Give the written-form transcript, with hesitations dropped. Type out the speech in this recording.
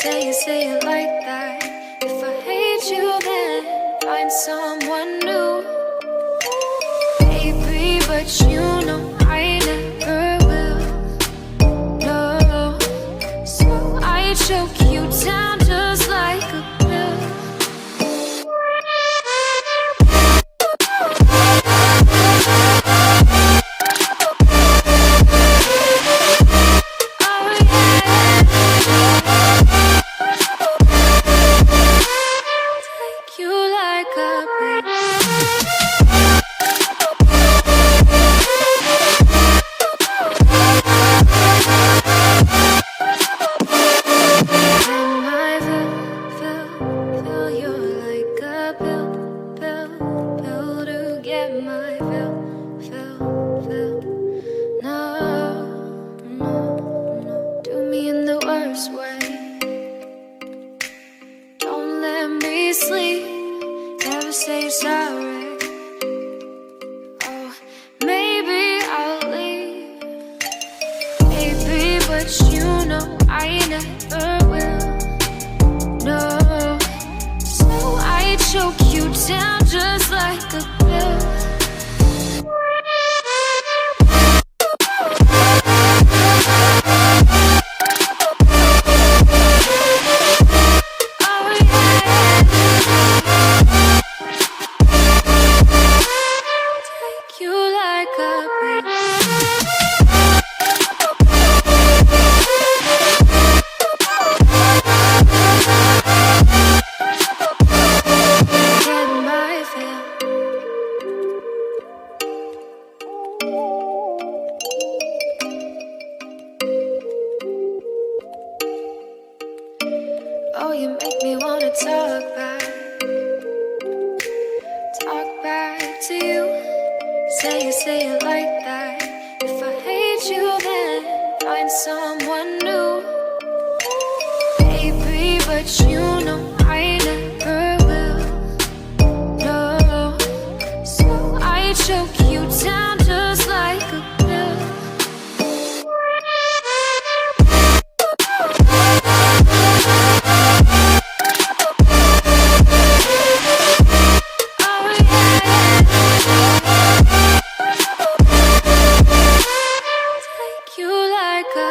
say it like that. If I hate you, then find someone new. Baby, but you know I never will. No, so I choke you down just like a pill. Sleep, never say sorry. Oh, maybe I'll leave, baby, but you know I never will. No, so I choke you down just like a pill. Oh, you make me wanna talk back to you. Say it like that. If I hate you, then find someone new. Baby, but you know I never will. No, so I choke you down just like a pill. You like a